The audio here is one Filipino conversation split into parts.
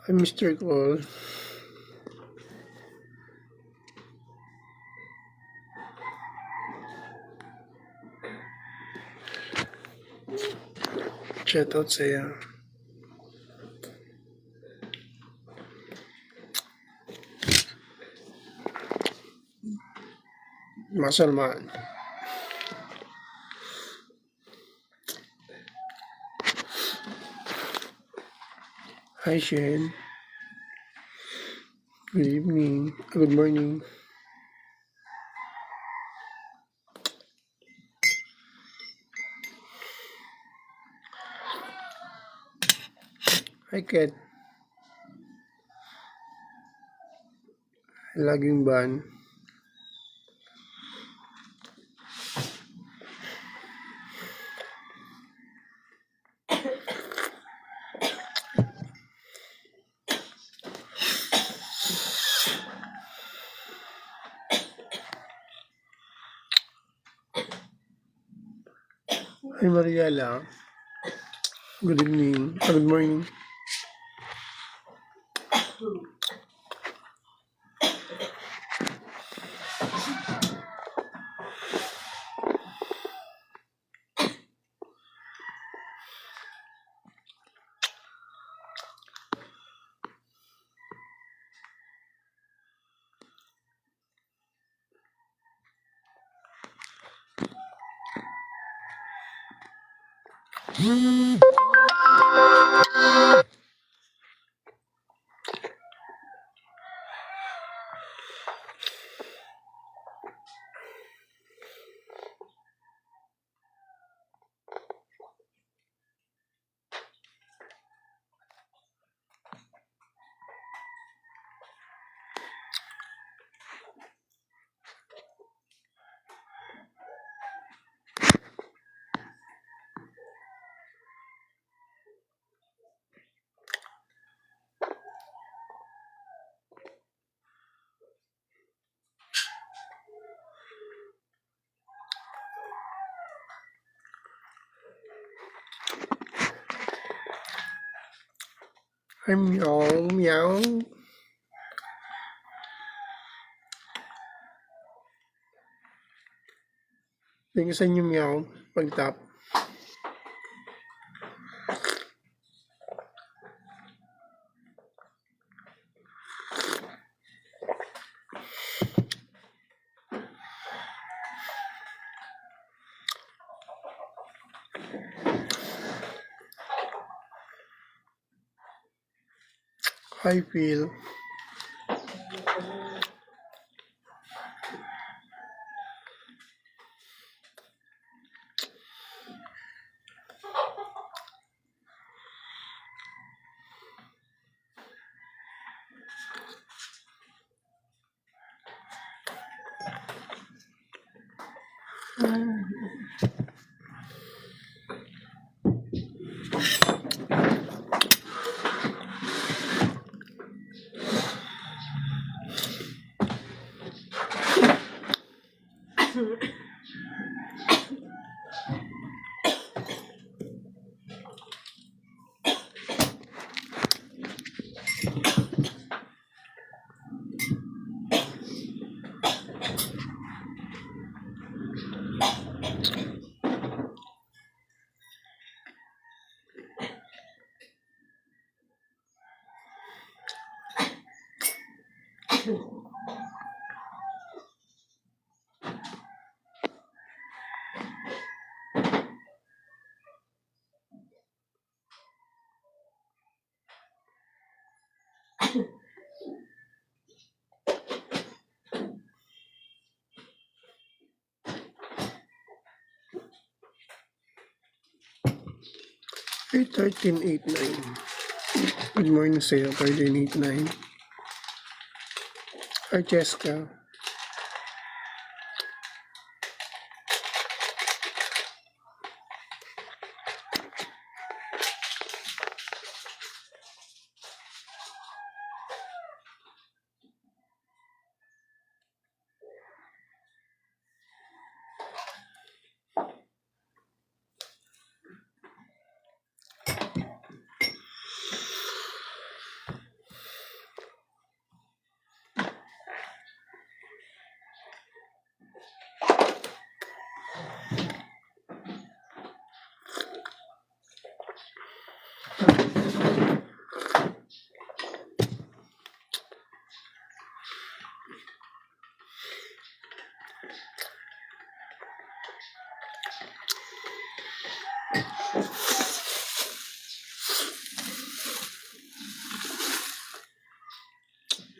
Hi, Mr. Cole. Shout out sa'yo. Masalman. Hi, Shane. Good evening. Good morning. Hi, Kat. Laging ban. Hi, Mariela. Good evening. Good morning. Hi, meow, meow. Tingin sa inyo, meow. Pag-tap. Hi, Phil. 8:13:89. Good morning sa'yo, 13:89. Archeska.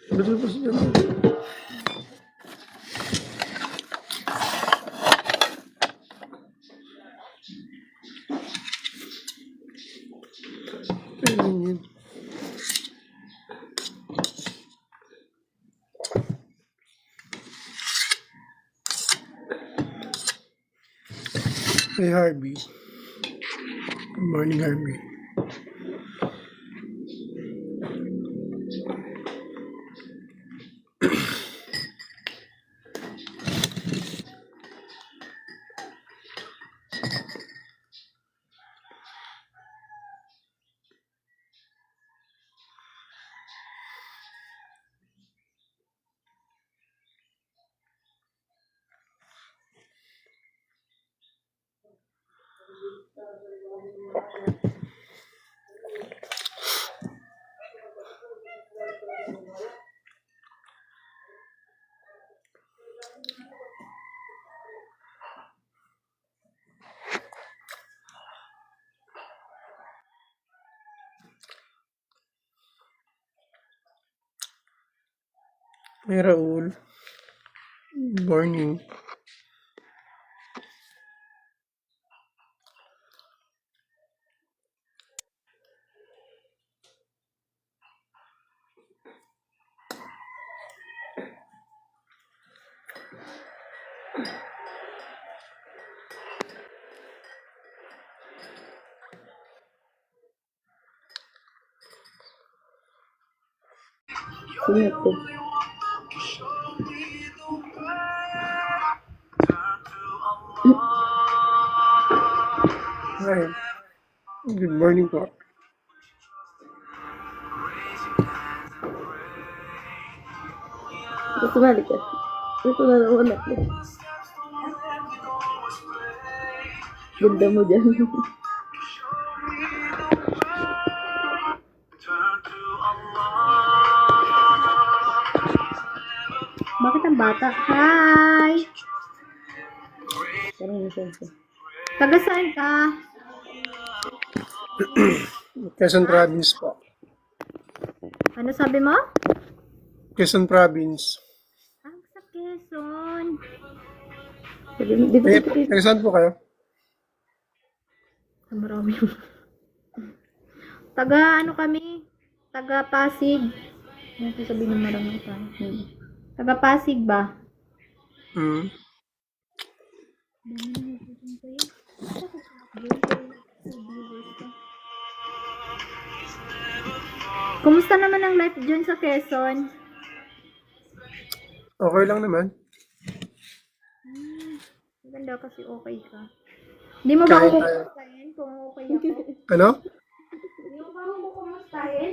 Betul po siya. Ayun yun. Hey Harvey. Good morning, Harvey. Hey Raul. Good morning. Singapore. Hi. Good morning po. Gusto balik ka. Ito na naman ako. Ganda mo dyan. Bakit ang bata? Hi! Parang lisense. Taga saan ka? Quezon Province po. Ano sabi mo? Quezon Province. Ang sa Quezon. Di ba Eh, ito? taga saan po kayo? Marami yung... Taga ano kami? Taga Pasig. Ano ito sabihin ng marami tayo? Taga Pasig ba? Hmm. Kumusta naman ang life dyan sa Quezon? Okay lang naman. Maganda kasi okay ka. Hindi mo ba Kain ako tayo. kumustahin kung okay ako? Ano? Hindi mo ba ako kumustahin?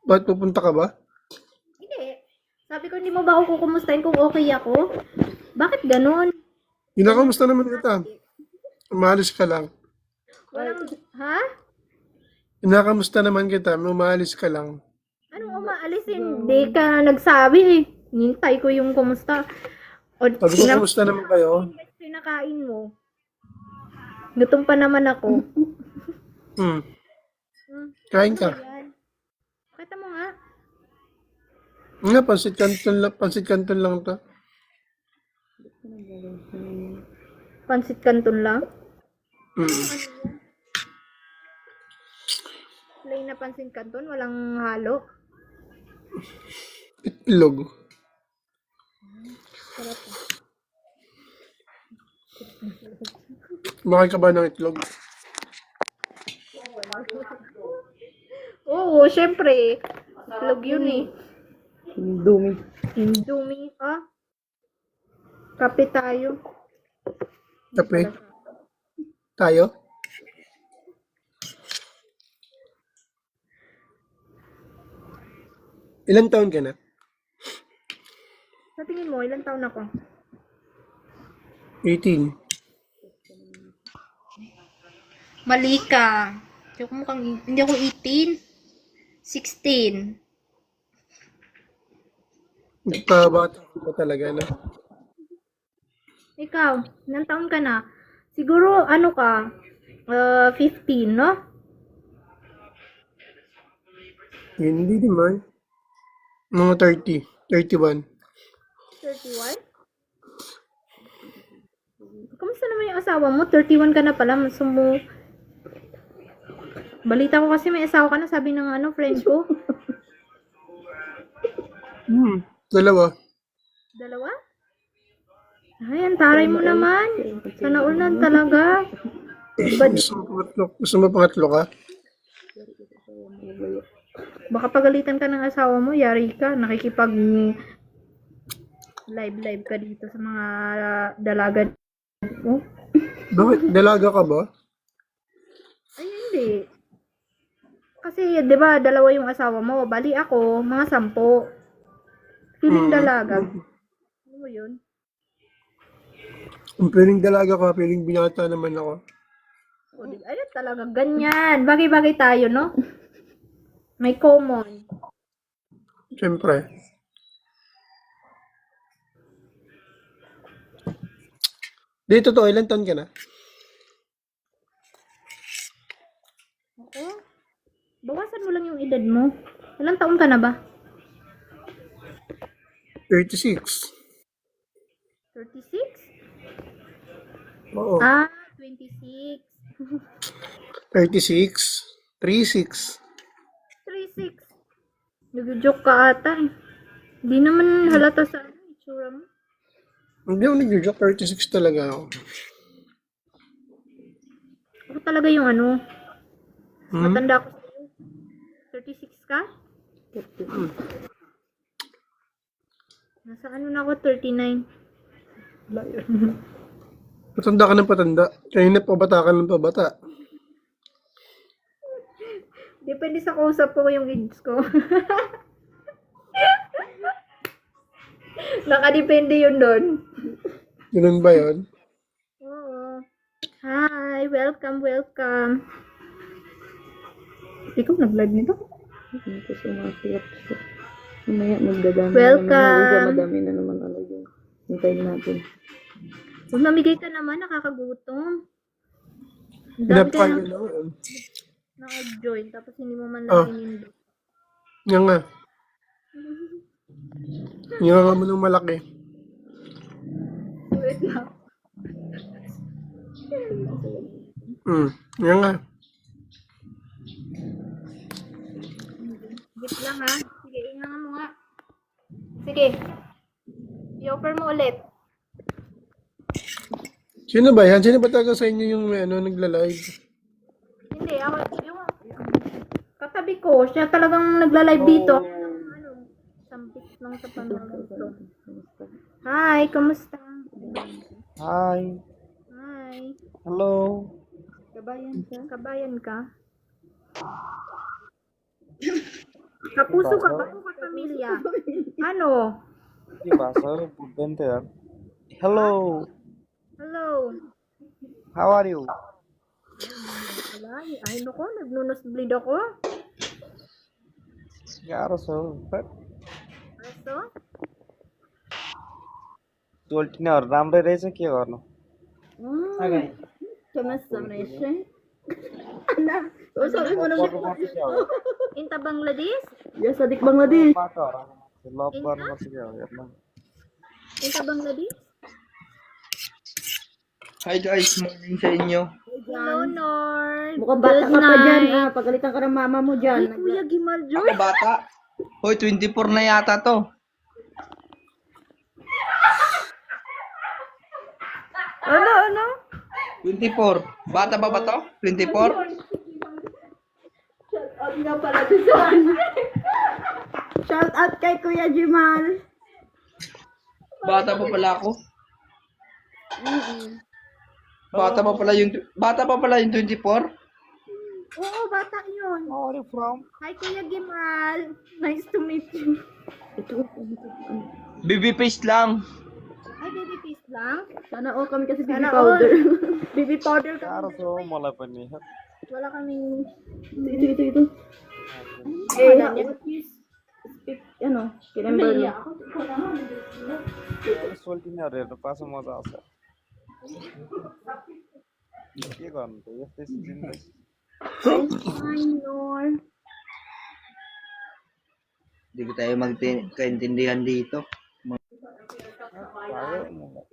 Ba't pupunta ka ba? Hindi. Sabi ko, hindi mo ba ako kumustahin kung okay ako? Bakit ganun? Kinakamusta naman kita. Umalis ka lang. Walang, ha? Kinakamusta naman kita. Umalis ka lang. Anong umaalis? Hindi ka nagsabi eh. Nintay ko yung kumusta. O, Sabi ko, kamusta naman kayo? pinakain mo. Gutom pa naman ako. Hmm. Kain ka. Ayan. Kita mo nga. Nga, pansit canton lang to. Pansit Canton lang? Mm. Plain na pansit Canton, walang halo. Itlog. Sarap. Kumakain ka ba ng itlog? Oo, syempre. Itlog yun eh. Indomie. Indomie, Kape tayo. Kape? Tayo? Ilang taon ka na? Sa tingin mo, ilang taon ako? 18. Mali ka. Hindi ako 18. 16. Nagpabata ka ba talaga na? Ikaw, ilang taon ka na? Siguro, 15, no? Hindi naman. Mga 30. 31. 31? Kamusta naman yung asawa mo? 31 ka na pala. Balita ko kasi may asawa ka na, sabi ng friend ko. Dalawa. Dalawa? Ay, ang taray mo naman. Sana all na talaga. Diba, Gusto mo pangatlo ka? baka pagalitan ka ng asawa mo, yari ka. Nakikipag live ka dito sa mga dalaga mo. Bakit? Dalaga ka ba? Ay, hindi. Kasi, di ba, dalawa yung asawa mo. Bali ako, mga 10. Feeling dalaga. Ano mo yun? Kung piling dalaga ka, piling binata naman ako. Ano talaga, ganyan. Bagay-bagay tayo, no? May common. Siyempre. Dito to, ilang taon ka na? Ako? Bawasan mo lang yung edad mo. Ilang taon ka na ba? 36. 36? Oo. 26. 36. 36. 36. Nag-joke ka ata eh. Hindi naman halata sa itsura mo. Hindi ako nag-joke. 36 talaga ako. Ako talaga yung matanda ko sa'yo. 36 ka? Nasa na ako? 39. Patanda ka ng patanda. Kanina pabata ka ng pabata. Depende sa kausap ko yung age ko. Nakadepende yun doon. Ganun ba yun? Oo. Hi, welcome. Ikaw nag-live nito? Hindi ko sumakit. Mamaya magdadami Welcome. naman. Madami na naman yung hintayin natin. Kung namigay ka naman, nakakagutom. Ang dami Hinap ka ka na yun. naka-join, tapos hindi mo man Oh. lang inindot. Yan nga. Yan nga mo ng malaki. Wait lang. Yan nga. Git lang ha. Sige, ingangan mo nga. Sige. I-offer mo ulit. Sino ba yan? Sino ba talaga sa inyo yung nagla-live? Hindi, ako, yung katabi ko, siya talagang nagla-live dito. Sampit lang sa panonood ko. Hi, kamusta? Hi. Hi. Hello. Kabayan ka? Kapuso ka ba o kapamilya? Ano? Di ba, sir? Bente yan. Hello. Hello? How are you? Wala, ay nako, nagnunosbleed ako. ಯಾರು sir Aso? सोल्टिने हरू राम्रै रहेछ के गर्नु Kamusta na siya? गर्नुपर्छ क्या हो Inta Bangladesh? Yes, adik Bangladesh. बाटो लभ गर्नुपर्छ क्या हो हेर्नु Inta Bangladesh? Hi guys, morning sa inyo. Hello, Nord. Mukhang bata Good ka pa dyan, night. ah. Pagalitan ka ng mama mo Ay, dyan. Kuya Gimal Ako Joy. bata. Hoy, 24 na yata to. Ano? 24. Bata pa ba to? 24? Shout out kay Kuya Jimal. Bata pa pala ako. Bata pa pala yung 24? Oo, bata yun. Where are you from? Hi, Kuya Gimal. Nice to meet you. Baby face lang. Ay, baby face lang. Sana all kami kasi baby Sana powder. Baby powder kami. Karo so मलाई पनि Wala kaming... ito. Eh, What is speak, ano, Kilemberlo. सोल्टिनेहरू पास मजा आउँछ के गर्नु त यस्तै जिन्दगी Hi, Nord. Hindi ko tayo magkaintindihan dito. भयो मलाई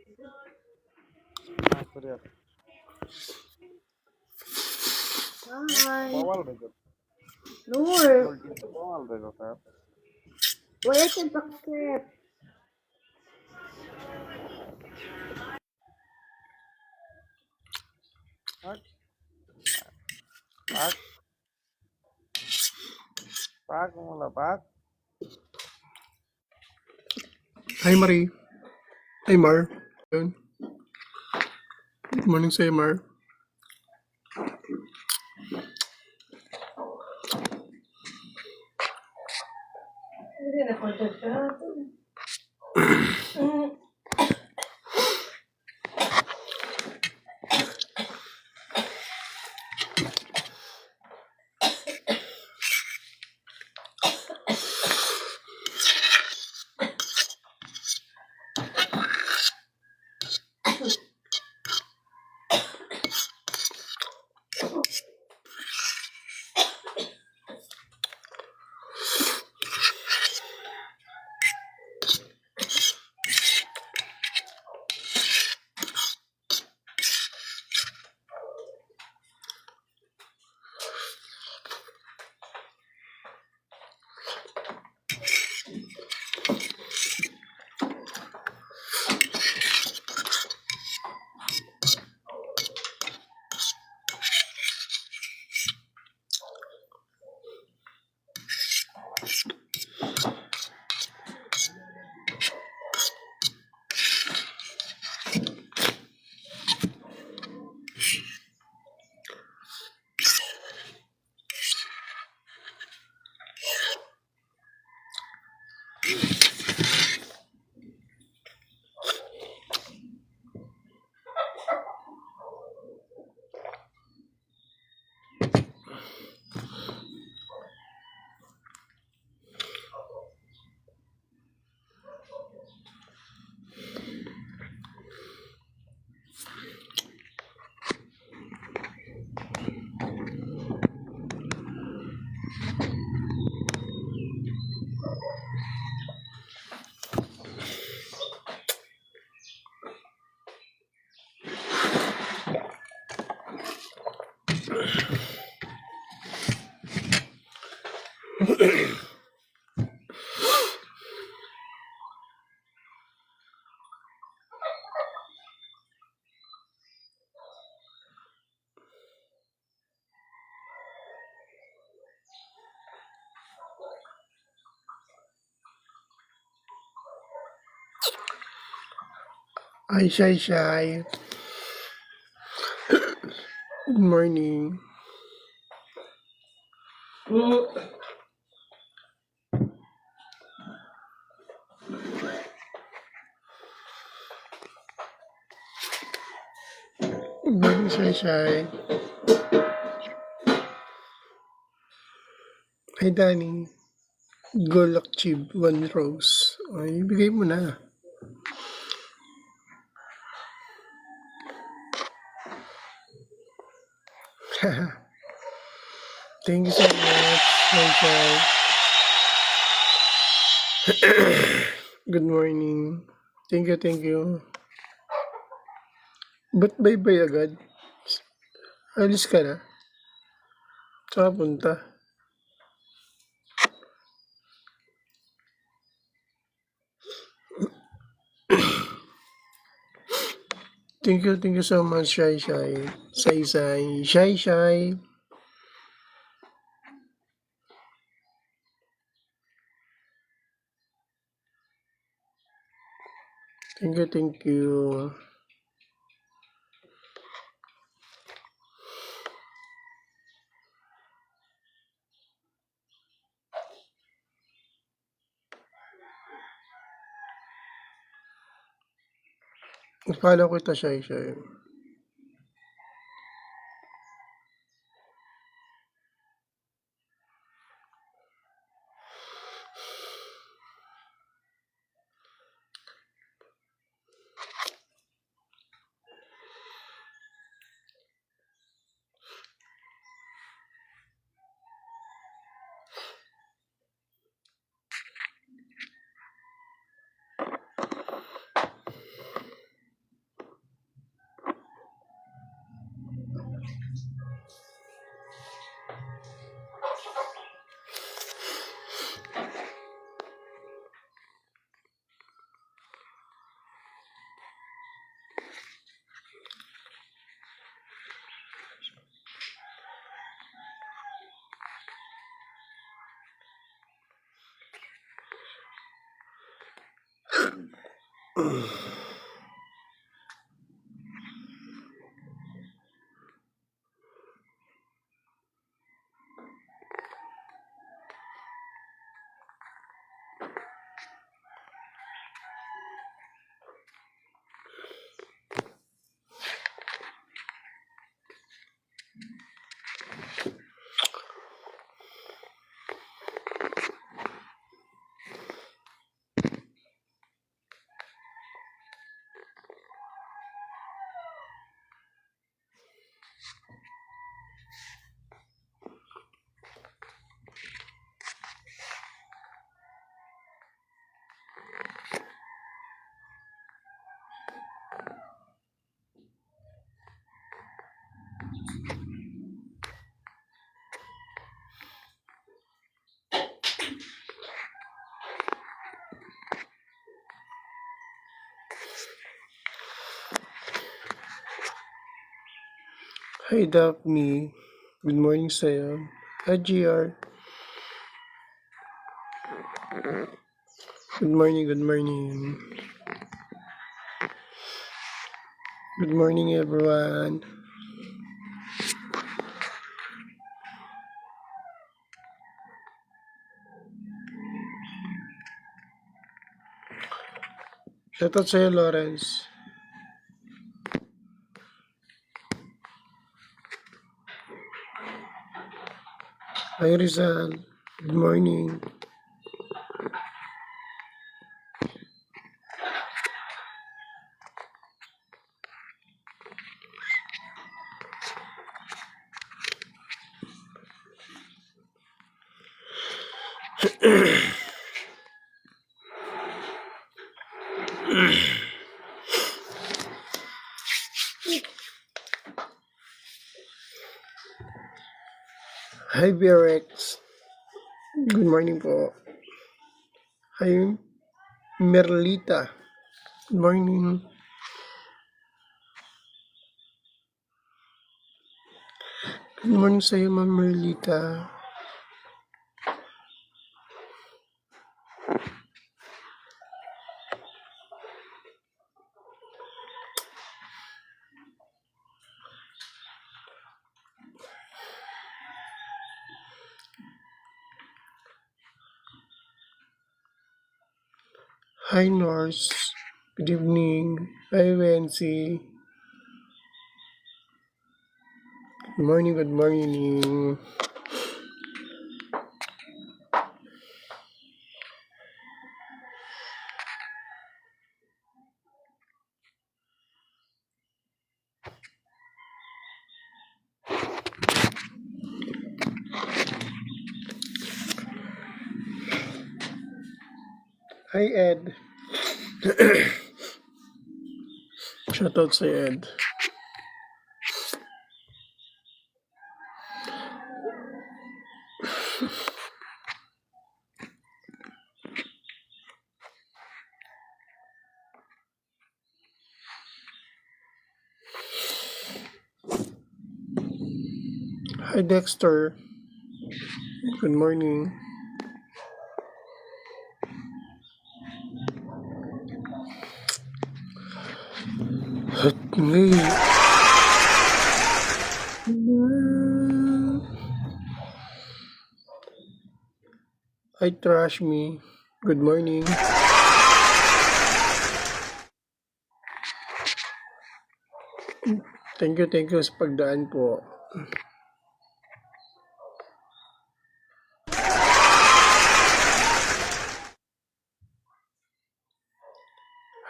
Hi. बवाल रहेछ Nord. सोल्टिने बवाल रहेछ सर Wala siyang accept. पाक पाक मलाई पाक Hi, Marie. Hi, Mar. Yun. Good morning sa'yo, Mar. Hi, Shy. Good morning. Good morning, Shy. Hi, Danny. Golak Chib, 1 rose. Ay, bigay mo na. Thank you so much, Shy. Good morning. Thank you. Ba't bye-bye agad? Alis ka na? Saan ka punta? Thank you so much, Shy Shy. Say Say, Shy Shy. Thank you. Follow kita, Shy Shy. Hi, Daphne. Good morning sa'yo. Hi, GR. Good morning, good morning. Good morning, everyone. Shoutout sa'yo, Lawrence. Hi, Rizal. Good morning. Hi, BRX. Good morning po. Hi, Merlita. Good morning. Good morning sa'yo, Ma'am Merlita. Hi, Norse. Good evening. Hi, Wency. Good morning, good morning. Hi, Ed. Shoutout sa Ed. Hi, Dexter. Good morning. Hey. Hi, Trash Me. Good morning. Thank you sa pagdaan po.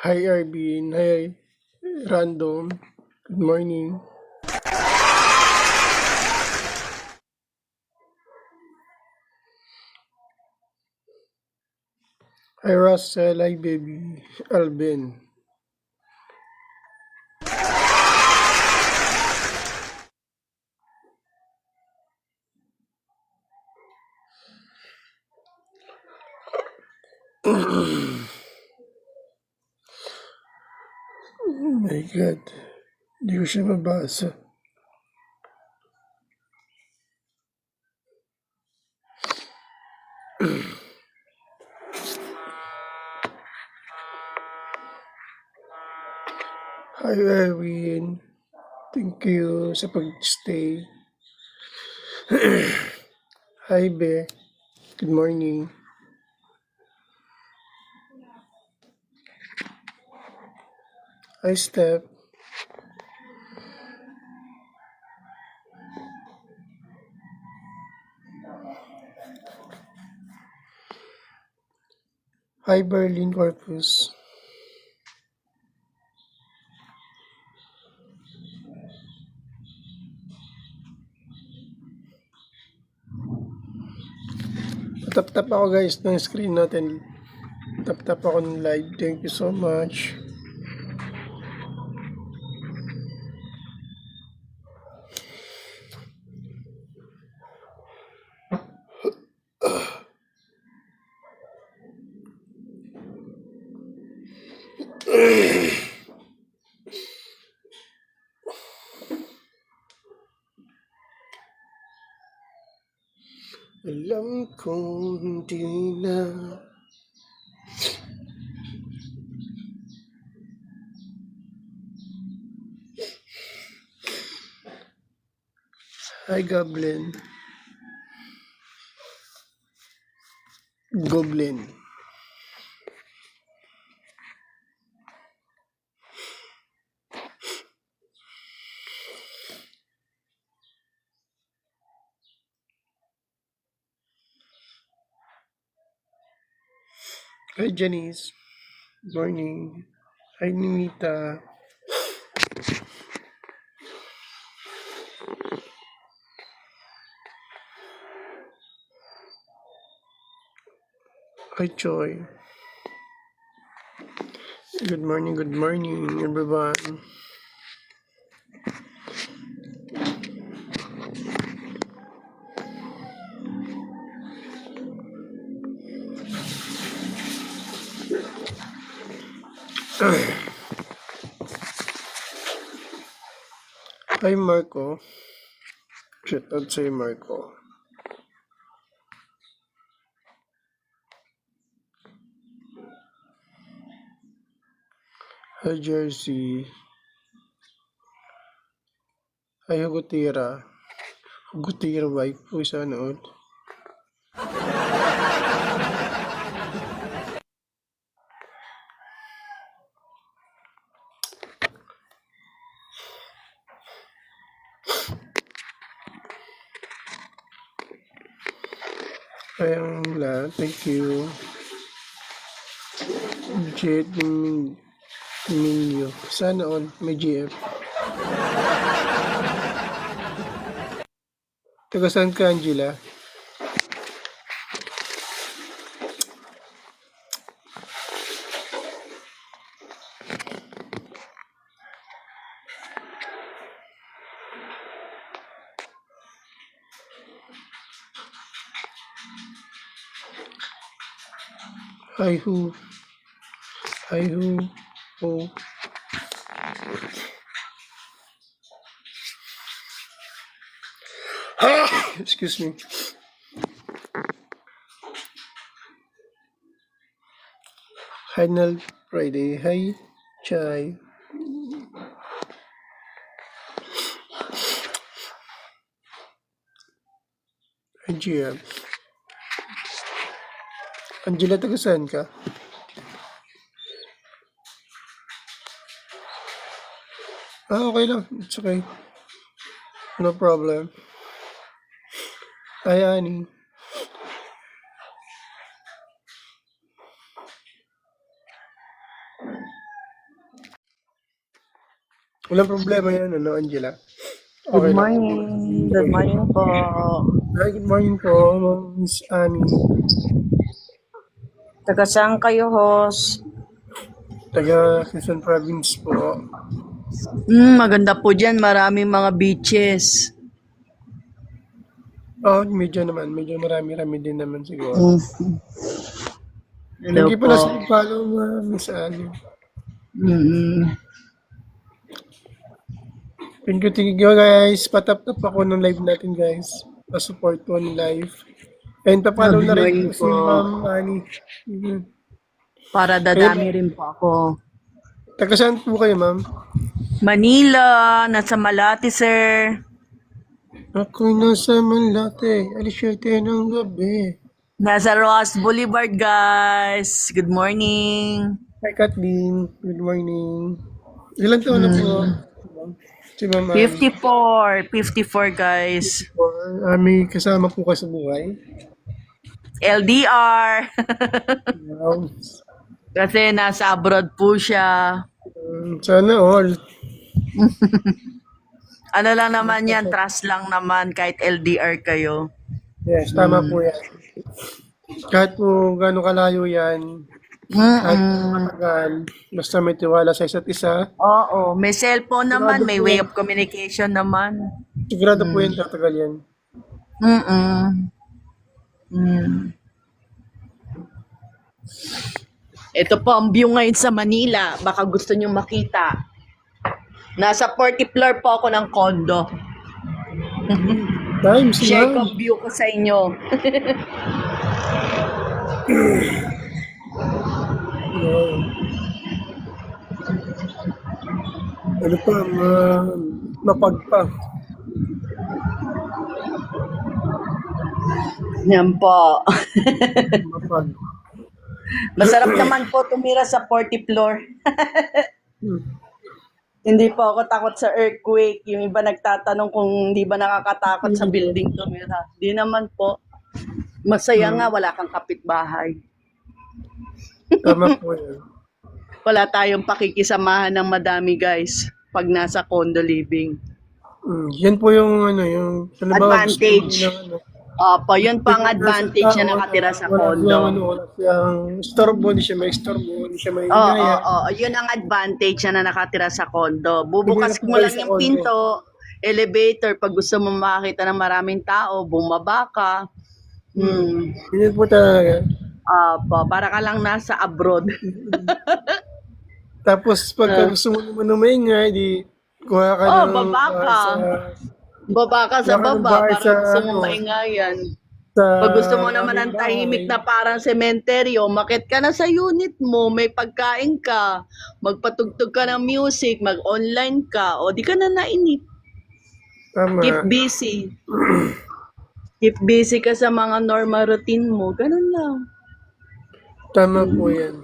Hi, Arvin. Hi, Random. Good morning. Hi, Russell. Hi, baby. Alvin. Oh my God. Hindi ko siya mabasa. Hi, Erwin. Thank you sa pag-stay. Hi, Be. Good morning. Hi, Steph. Hi, Berlin Corpus. Tap-tap ako guys ng screen natin. Tap-tap ako ng live. Thank you so much. Alam kong hindi na Hi, Goblin. Goblin. Hi, Janice. Morning. Hi, Nimita. Hi, Joy. Good morning, everyone. Hi, Marco. Shout out sa'yo, Marco. Hi, Jersey. Hi, Hugutira. Hugutira wife po sana all. Hi, Angela. Thank you. Jet Minyo. Sana all. May GF. Taga saan ka, Angela? Hi, who? Hi, who? Oh. Excuse me. Hi, Nal Friday. Hi, Chai. Hi, Gia. Angela, taga saan ka? Okay lang. It's okay. No problem. Hi, Annie. Walang problema yan, Angela? Good Okay lang. morning. Good morning po. Hi, good morning po, Miss Annie. Taga saan kayo, host? Taga Quezon Province po. Maganda po dyan. Maraming mga beaches. Medyo marami-rami din naman siguro. Mm. Hello Thank you pala po. sa follow, Miss Annie. Mm. Thank you guys. Patap-tap ako ng live natin guys. Pa-support ko ng live. And pa-follow na rin Good po si morning po. Ma'am Annie. Para dadami rin po ako. Taga saan po kayo, Ma'am? Manila. Nasa Malate, sir. Ako'y nasa Malate. Alis 7 ng gabi. Nasa Ross Boulevard, guys. Good morning. Hi, Kathleen. Good morning. Ilan taon na po? Si Ma'am Annie. 54. 54, guys. May kasama po kayo sa buhay. LDR. Wow. Kasi nasa abroad po siya. Sana all. Ano lang naman yan, trust lang naman kahit LDR kayo. Yes, tama po yan. Kahit po gano'ng kalayo yan, kahit matagal, basta may tiwala sa isa't isa, Oo, may cellphone naman, may way of communication naman. sigurado po yan tatagal yan. Ito po ang view ngayon sa Manila. Baka gusto nyo makita. Nasa 40th floor po ako ng condo. Times, Share ko ma'am. ang view ko sa inyo. Wow. Ano pa, mapagpa. Yan po. Mapag. Masarap naman po tumira sa 40th floor. Hindi po ako takot sa earthquake. Yung iba nagtatanong kung hindi ba nakakatakot sa building tumira. Di naman po. Masaya nga, wala kang kapitbahay. Tama po yan. Wala tayong pakikisamahan ng madami, guys, pag nasa condo living. Yan po yung yung Advantage. Opo, yun pa ang advantage na nakatira sa condo. Wala siyang istorbo, hindi siya may istorbo, hindi siya may Oo, inaya. yun ang advantage na nakatira sa condo. Bubukas Hindi na mo lang sa yung condo. pinto, elevator, pag gusto mo makakita ng maraming tao, bumaba ka. Ganyan po talaga. Para ka lang nasa abroad. Tapos pagka gusto mo naman umaingay, di kuha ka ng baba ka. Baba ka sa Wala kang baba, bahay para sa, gusto mo ano, maingay sa Pag gusto mo naman ng tahimik na parang sementeryo, makit ka na sa unit mo, may pagkain ka, magpatugtog ka ng music, mag-online ka, o di ka na nainip. Tama. Keep busy. Keep busy ka sa mga normal routine mo. Ganun lang. Tama po yan.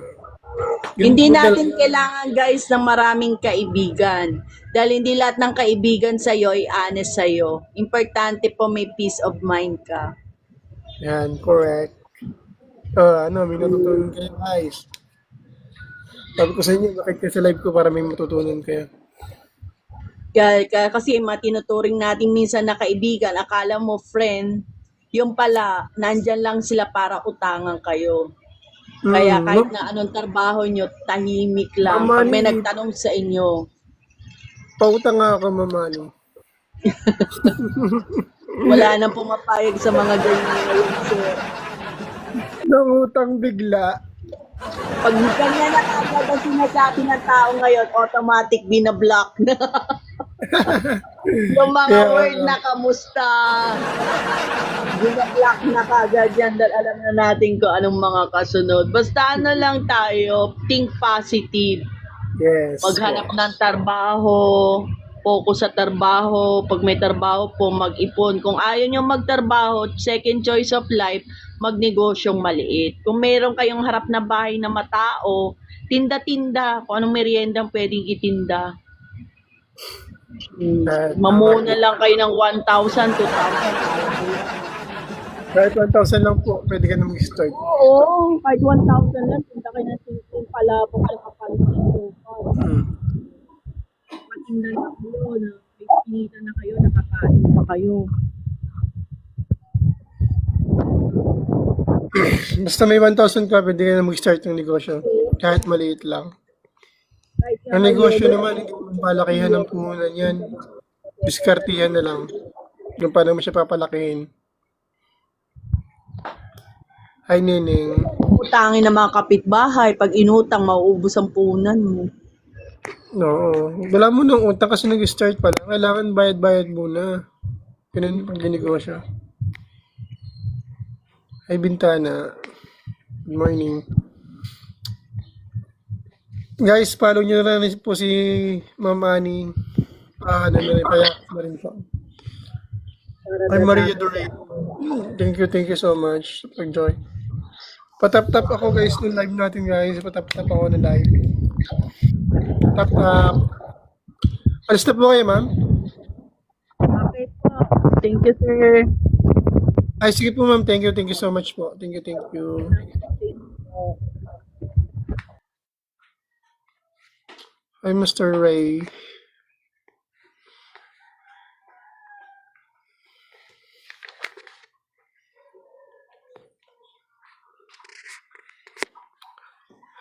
Hindi natin kailangan, guys, ng maraming kaibigan. Dahil hindi lahat ng kaibigan sa'yo ay honest sa'yo. Importante po may peace of mind ka. Yan, correct. May natutunan kayo, guys. Sabi ko sa inyo, bakit kayo sa live ko para may matutunan kayo. Kasi matinuturing natin minsan na kaibigan, akala mo friend, yung pala, nandyan lang sila para utangan kayo. Kaya kahit na anong trabaho nyo, tahimik lang. Pag may nagtanong sa inyo, Pautang nga ako, mamano. wala nang pumapayag sa mga ganyan ngayon, sir. Nangutang bigla. Pag ganyan na agad ang sinasabi ng tao ngayon, automatic binablock na. Yung mga Kaya, word na kamusta. Binablak na kagad yan dahil alam na natin kung anong mga kasunod. Basta ano lang tayo, think positive. yes. Maghanap ng trabaho, focus sa trabaho. Pag may trabaho po, mag-ipon. Kung ayaw nyo magtrabaho, second choice of life, magnegosyong maliit. Kung meron kayong harap na bahay na matao, tinda-tinda. Kung anong merienda pwedeng itinda. Mamuna lang kayo ng 1,000, 2,000. Kahit 1,000 lang po, pwede ka na mag-start. Oo, kahit 1,000 lang, punta kayo ng simpleng palabok sa kapansin ko. Patinda na kayo, na may pinita na kayo, nakakain pa kayo. Basta may 1,000 ka, pwede ka na mag-start ng negosyo. Kahit maliit lang. Kahit Ang negosyo naman, hindi mo palakihan ng puhunan yan. Diskartihan na lang. Kung paano mo siya papalakihin. Hi, Nining. utangin ng mga kapitbahay, pag inutang, mauubos ang punan mo. Oo. Wala mo nung utang kasi nag-start pa lang. Kailangan bayad-bayad muna. Ganun pag negosyo. Hi, Bintana. Good morning. Guys, follow nyo na rin po si Ma'am Annie. Kaya na rin po. Ay, Maria Doreen. Thank you so much. Pag-joy. Patap-tap ako guys ng live natin guys. Patap-tap ako ng live. Tap-tap. Alis na po kayo, ma'am? Okay po. Thank you, sir. Ay, sige po ma'am. Thank you so much po. Thank you. Hi, Mr. Ray.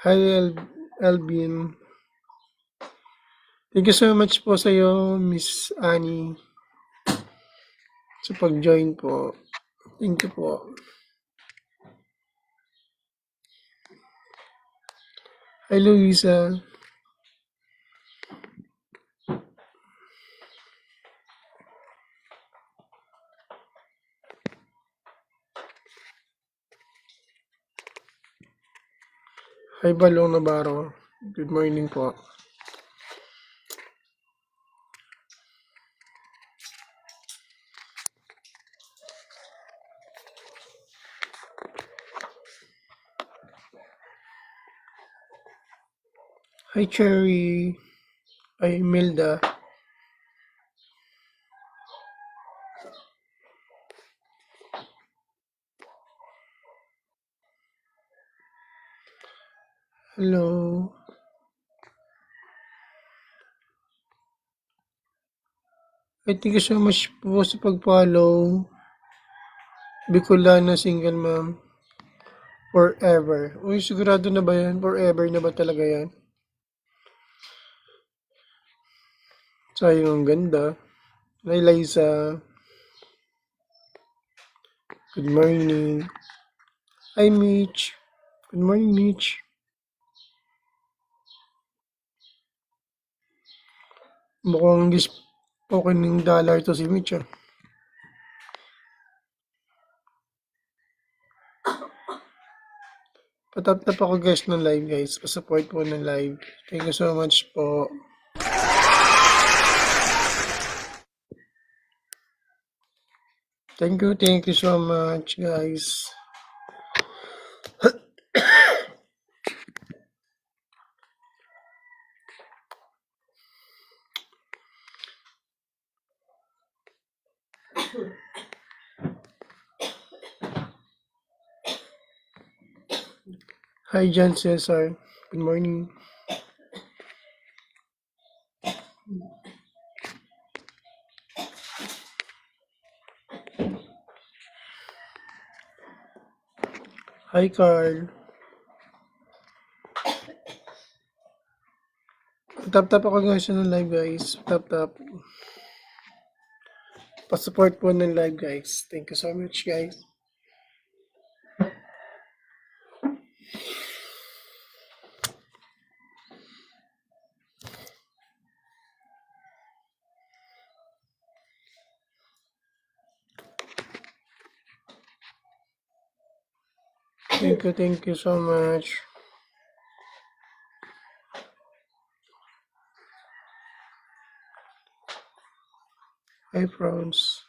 Hi, Alvin. Thank you so much po sa iyo, Miss Annie. Sa pag-join po. Thank you po. Hi, Luisa. Hi, Balong Navarro. Good morning po. Hi, Cherry. Hi, Milda. Hello. I thank you so much po sa pag-follow. Bicolana single ma'am. Forever. Uy, sigurado na ba yan? Forever na ba talaga yan? Sayang, ang ganda. Hi, Liza. Good morning. Hi, Mitch. Good morning, Mitch. Mukhang okay ng dollar to si Mitch, ah. Patap-tap ako guys ng live guys. Pa-support po ng live. Thank you so much po. Thank you so much guys. Hi John Cesar. Good morning. Hi Carl. Tap-tap ako guys ng live guys. Tap-tap. Pa-support po ng live guys. Thank you so much guys. Thank you so much. Hi, Franz.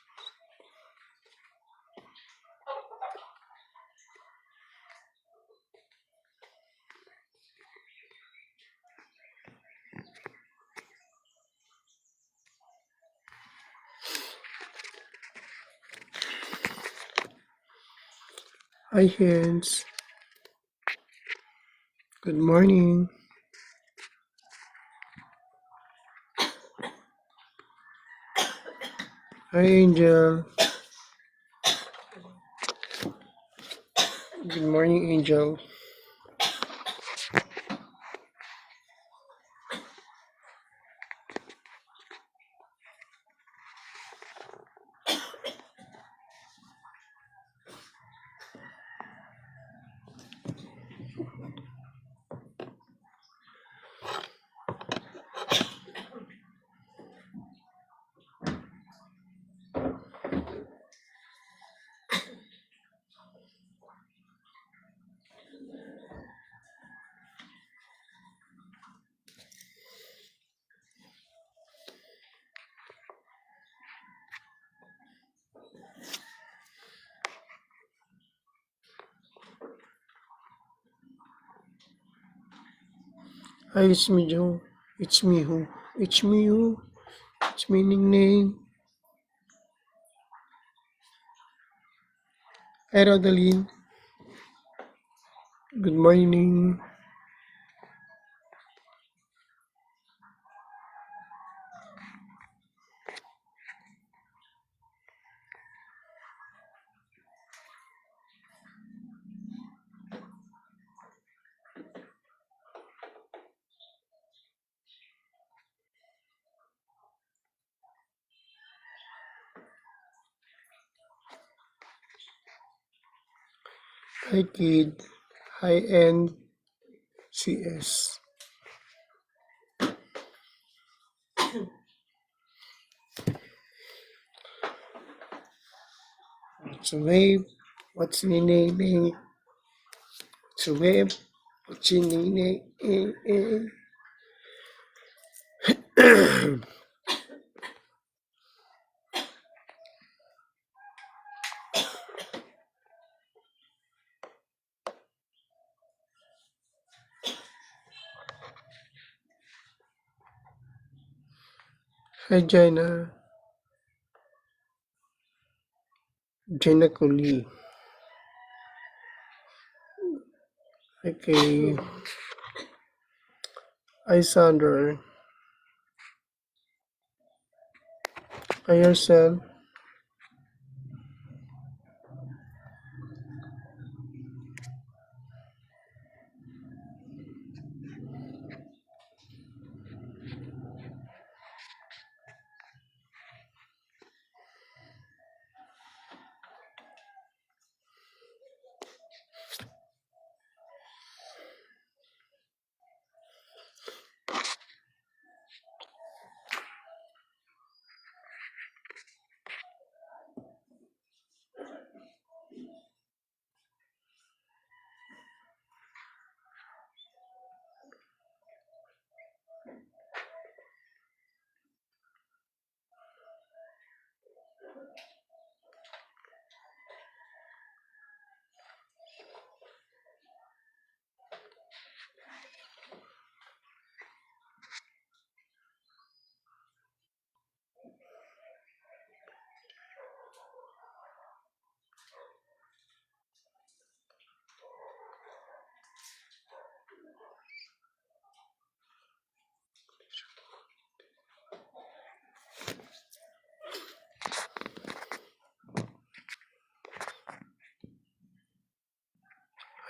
Hi, Hens. Good morning. Hi, Angel. Good morning, Angel. Hi, it's me, Joe. It's me, who? It's me, who? It's me, Ning Ning. Hi, Rodaline. Good morning. Hi, kid. Hi, NCS. It's a wave. What's your name? It's a wave. What's your name? Hi, Jaina. Jaina Kuli. Okay. Hi, Sandra. Hi, yourself.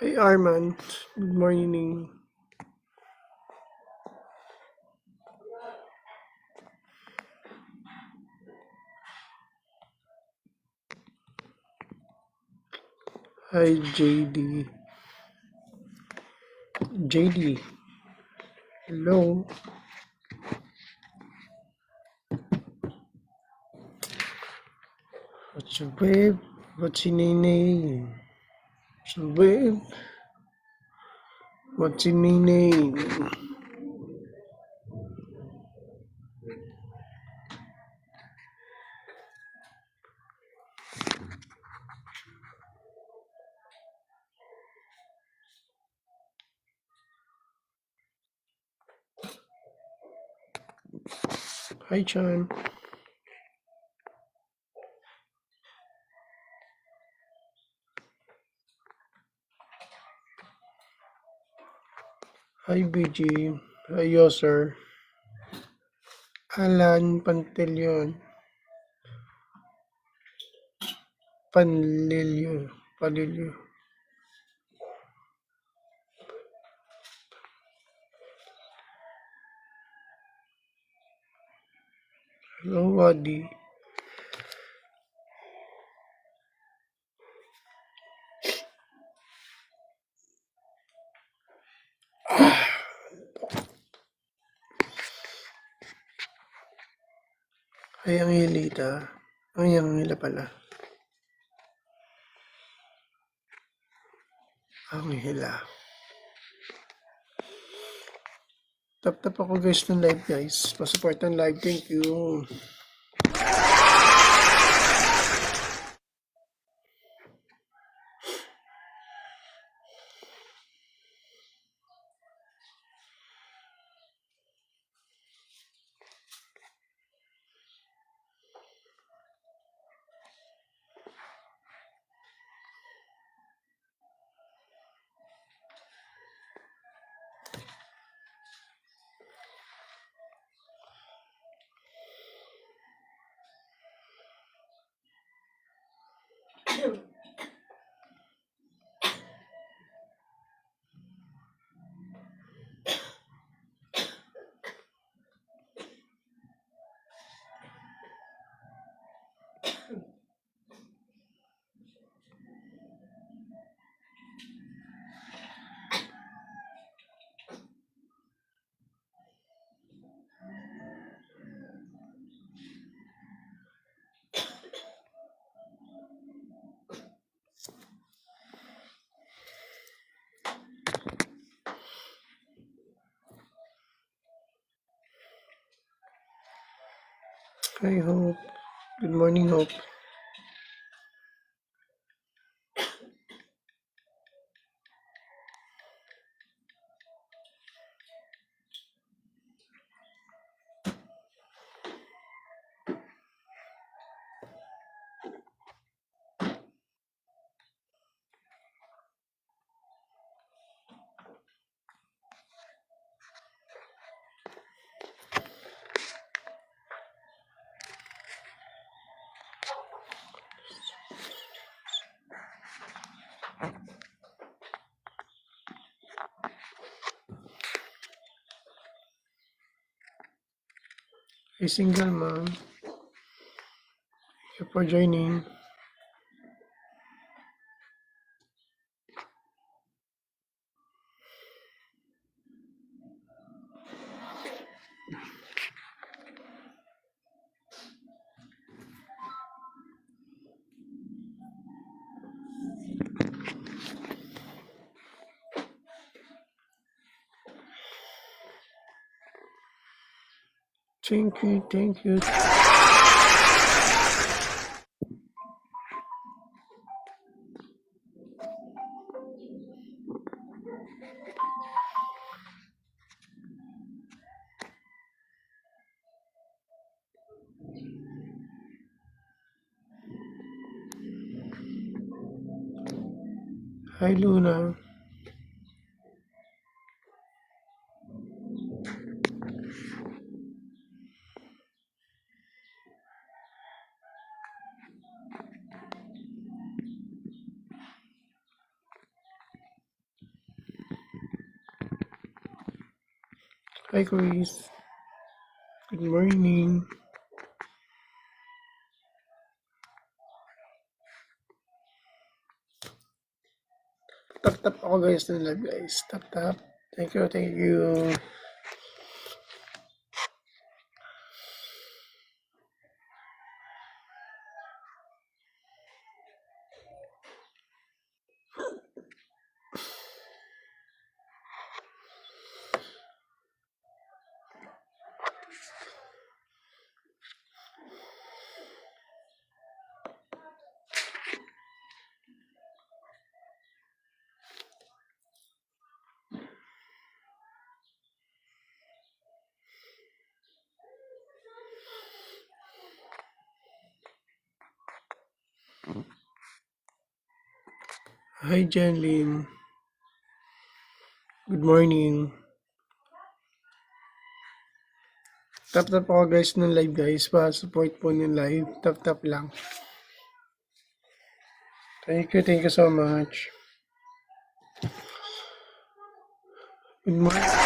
Hi, Armand. Good morning. Hi, JD. JD. Hello. What's your wave? What's your name? Sabi, what's in my name? Hi, Chan. Hi, BG. Hi, Yoser. Alan Pantelion. Panlilio. Panlilio. Hello, Wadi. Ay, ang hilita. Ay, ang hila pala. Ang hila. Tap-tap ako guys ng live guys. Pasupport ng live. Thank you. Hi, Hope. Good morning, Hope. Hey, single mom. Thank you for joining. Thank you, thank you. Hi, Luna. Hi, Chris. Good morning. Tap-tap ako guys ng live guys. Tap-tap. Thank you, thank you. Hi, Janlyn. Good morning. Tap ako guys ng live guys. Pa-support po ng live. Tap lang. Thank you so much. Good morning.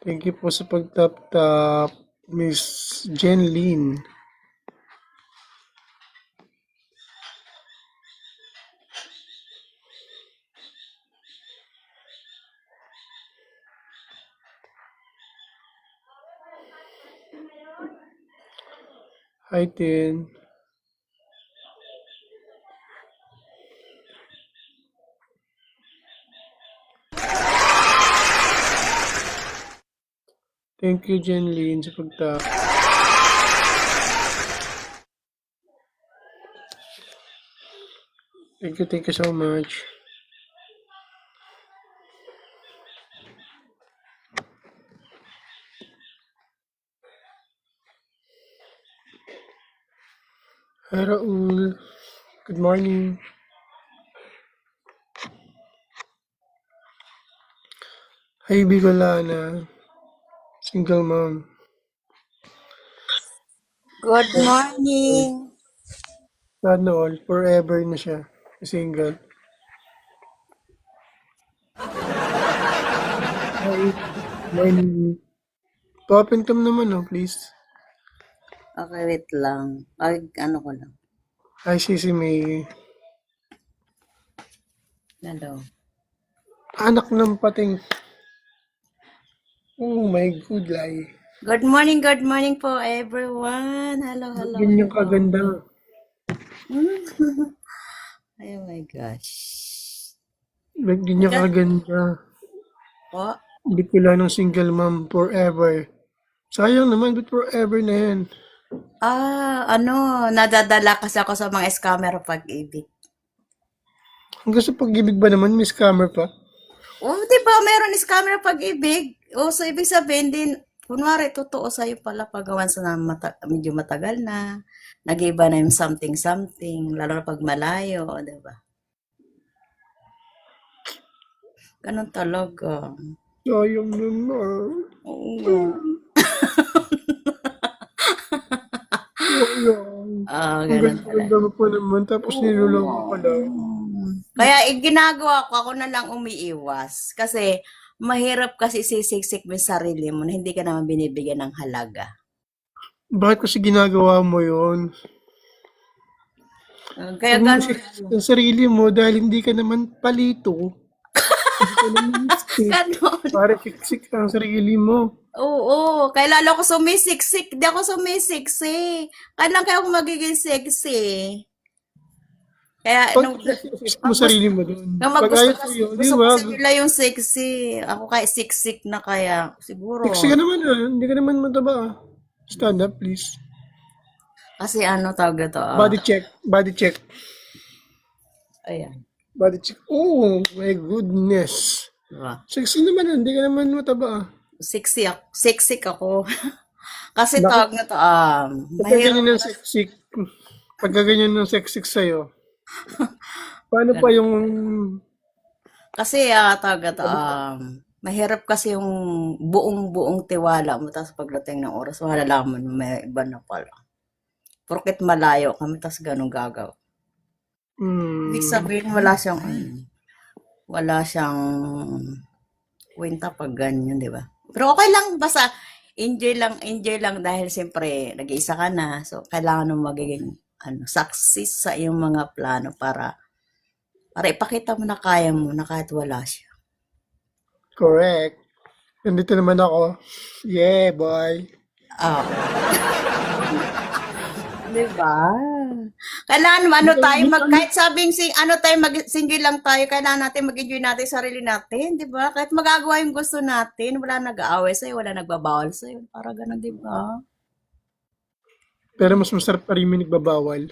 Thank you po sa pag-tap, Miss Jenlyn. Hi, Tin. Thank you, Jenlyn, sa pag-tap. Thank you so much. Hi, Raul. Good morning. Hi, Bigolana. Single mom. Good morning. Sana all. Forever na siya. Single. Hi. Morning. Open cam naman, oh, please. Okay, wait lang. Ay, ano ko lang. Hi, Sisi May. Hello. Anak ng pating. Oh my good lie. Good morning po everyone. Hello. Ganyan kaganda. Oh my gosh. Ganyan kaganda. Po? Hindi pala ng single mom forever. Sayang naman, but forever na yan. Nadadala kasi ako sa mga scammer pag-ibig. Hanggang sa pag-ibig ba naman, may scammer pa? Oh, di ba meron scammer pag-ibig? Oh, so ibig sabihin din, kunwari, totoo sa'yo pala pagawan sa medyo matagal na, nag-iba na yung something, lalo na pag malayo, di ba? Ganun talaga. Sayang naman. Oo. Ganun pala. Ganda mo pa naman, tapos nilulong mo pala. Kaya ginagawa ko, ako na lang umiiwas. Kasi mahirap kasi sisiksik mo yung sarili mo na hindi ka naman binibigyan ng halaga. Bakit kasi ginagawa mo yun? Kaya Huwag mo ganun. ang sarili mo dahil hindi ka naman palito. Hindi ka naman stick. Ganun. Para siksik ang sarili mo. Oo. Kaya lalo ako sumisiksik. Di ako sumisiksik. Kailan kaya ako magiging sexy? Kaya nung Pag mo sarili mo doon. Pag gusto ayaw kasi, sa'yo, di gusto ba? kasi nila yung sexy. Ako kaya siksik na kaya. Siguro. Sexy ka naman ah. Hindi ka naman mataba ah. Stand up please. Kasi ano tawag ito? Body check. Body check. Ayan. Body check. Oh my goodness. Diba? Sexy naman ah. Hindi ka naman mataba ah. Sexy ako. Kasi Bakit? tawag na to, Pagka ganyan ng sexy, pagka ganyan ng sexy sa'yo, paano pa yung, kasi tawag na to, mahirap kasi yung buong tiwala mo, tapos pagdating ng oras, malalaman mo, may iba na pala. Porket malayo kami, tapos ganun gagaw. Ibig sabihin, wala siyang kwenta pag ganyan, di ba? Pero okay lang, basta enjoy lang dahil siyempre nag-iisa ka na. So, kailangan mo magiging success sa iyong mga plano para ipakita mo na kaya mo na kahit wala siya. correct. Nandito naman ako. Yeah, boy. Diba? Kailangan kahit sabing single lang tayo, kailangan natin mag-enjoy natin sarili natin, di ba? Kahit magagawa yung gusto natin, wala nag-aaway sa'yo, wala nagbabawal sa'yo. Para ganun, di ba? Pero mas masarap pa rin yung nagbabawal.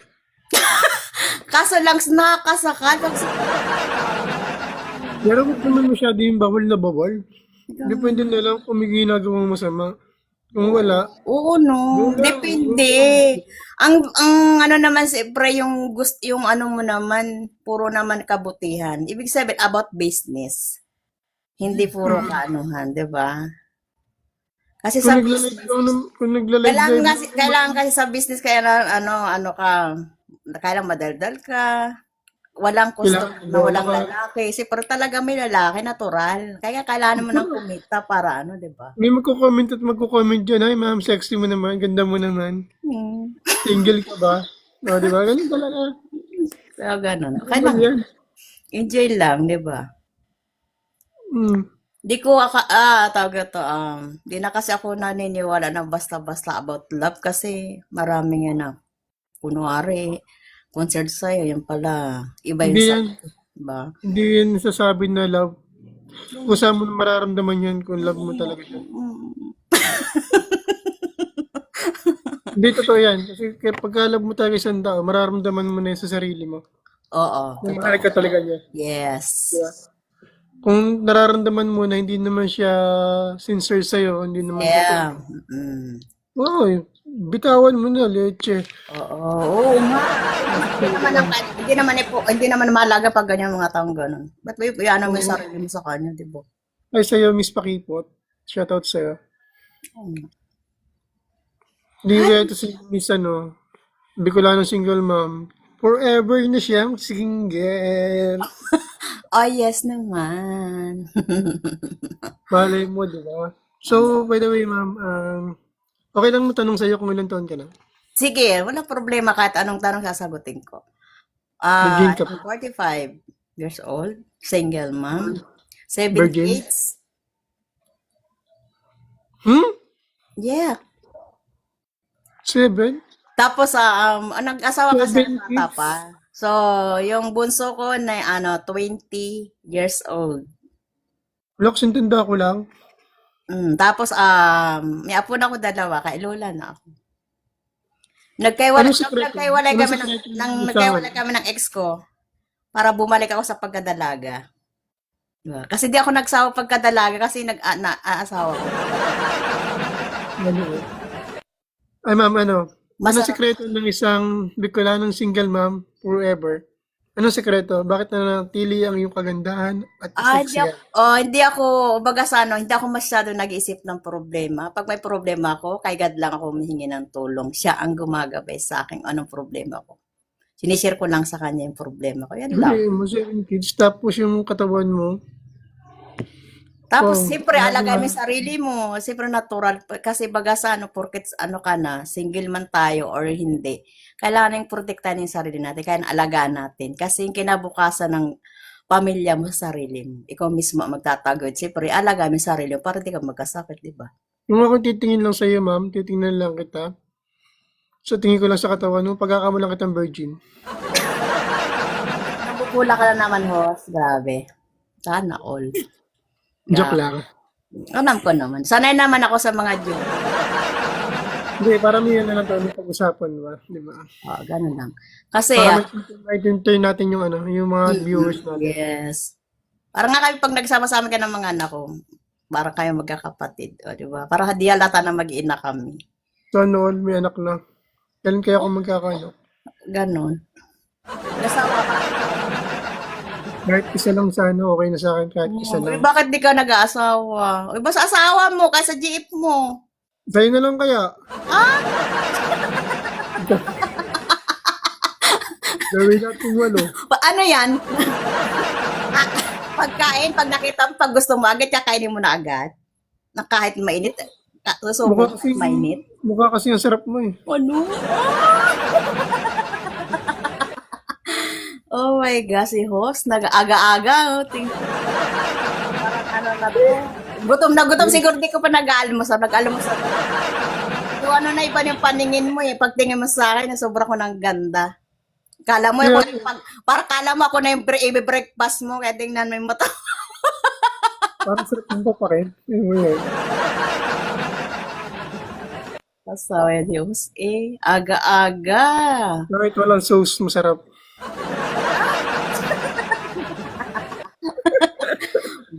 Kaso lang, nakakasakal. Pero huwag naman masyado yung bawal na bawal. Depende na lang kung may ginagawang masama. Kung wala, Oo, no. Depende. Ang ano naman siyempre yung yung ano mo naman, puro naman kabutihan. Ibig sabihin about business. Hindi puro kaanuhan, 'di ba? Kasi sa business, kung nagla-live kailangan kasi sa business kaya ano ka, kailangan madaldal ka. Walang customer na walang lalaki. Siyempre talaga may lalaki, natural. Kaya kailangan mo nang kumita para ano, 'di ba? may magko-comment dyan, ay ma'am, sexy mo naman, ganda mo naman. Single ka ba? O, di ba? Ganun talaga. Kaya ganun. Okay Ano lang. yan? Enjoy lang, 'di ba? Hmm. Di ko tawag ito, di na kasi ako naniniwala na basta-basta about love kasi maraming yan na kunwari, concert sa'yo, yan pala, iba yung Hindi sa, yan, diba? hindi yan sasabi na love. Kung saan mo mararamdaman yan kung love mo talaga siya. Hindi totoo yan. Kasi pagka love mo talaga isang tao, mararamdaman mo na yan sa sarili mo. Oo, Kung mahal ka talaga niya. yes. Kung nararamdaman mo na hindi naman siya sincere sa'yo, hindi naman Yeah. Oo, bitawan mo na, leche. Oo nga. Hindi naman mahalaga pag ganyan mga taong ganun. Ba't ba ano mo yung sarili mo sa kanya, di ba? Ay, sa'yo, Miss Pakipot. Shoutout sa'yo. Hindi kaya ito si Miss Bicolano single mom. Forever na siyang single. Oh, yes naman. Malay mo, di ba? So, by the way, ma'am, okay lang matanong sa'yo kung ilang taon ka na? Sige, walang problema kahit anong tanong sasagutin ko. Virgin ka I'm 45 years old, single mom, 7 Virgin? kids. Yeah. 7? Tapos, nag-asawa kasi 7 ng bata kids? pa. So, yung bunso ko na 20 years old. Loks, intanda ko lang. Tapos, may apo na ako dalawa, kay Lola na ako. Nagkaiwalay Anong sikreto? nagkaiwalay Anong kami sikreto ng nagkaiwalay usapan? kami ng ex ko para bumalik ako sa pagkadalaga. Diba? Kasi di ako nagsawa pagkadalaga kasi nag-aasawa ko. Ay, ma'am, anong Masarap. sikreto ng isang Bicolanong single mom forever? Anong sikreto? Bakit nanatili ang iyong kagandahan at kaseksihan? Hindi ako, baga sa hindi ako masyado nag-iisip ng problema. Pag may problema ako, kay God lang ako humihingi ng tulong. Siya ang gumagabay sa akin anong problema ko. Sinishare ko lang sa kanya yung problema ko. Yan lang. Hindi mo 7 kids, tapos yung katawan mo, Tapos, Oh, siyempre, lalo alagay mo na. yung sarili mo. Siyempre, natural. Kasi baga sa porket ka na, single man tayo or hindi, kailangan yung protektahan yung sarili natin. Kaya alagaan natin. Kasi yung kinabukasan ng pamilya mo sa sarili mo. Ikaw mismo ang magtatagod. Siyempre, alagaan mo yung sarili mo para di ka magkasakit, di ba? Kung ako titingin lang sa'yo, ma'am, titingnan lang kita. So, tingin ko lang sa katawan mo, pagkakamo lang kitang virgin. Nabukula ka na naman, host. Grabe. Sana all. Joke lang. Alam ko naman. Sanay naman ako sa mga Diyo. Hindi, paramihan na lang tayo ng pag-usapan, di ba? Ganun lang. Kasi, Para ma-entertain natin yung yung mga viewers natin. yes. Parang nga kayo pag nagsama-sama ka ng mga anak ko, parang kayo magkakapatid. O, di ba? Parang di halata na mag-ina kami. So, all, may anak na. Kailan kaya ako magkakaano? Ganon. Nasawa ka. Kahit isa lang sana, okay na sa akin kahit isa Uy, lang. bakit di ka nag-aasawa? Uy, basta asawa mo kaysa jeep mo. Sa'yo na lang kaya. Gawin natin walo. Ano yan? Pagkain, pag nakita mo, pag gusto mo agad, kakainin mo na agad. Na kahit mainit. Susubo mainit. Mukha kasi ang sarap mo eh. Ano? Oh my God, si host, nag-aga-aga. Parang na to. Gutom na gutom, siguro di ko pa nag-almusal. Nag-almusal. So ano na iba yung paningin mo eh. Pagtingin mo sa akin, sobra ko ng ganda. Kala mo, parang kala mo ako na yung breakfast mo, kaya tingnan mo yung mata. Parang sarap mo pa rin. Anyway. Asawa Diyos aga-aga. Kahit walang sauce, masarap.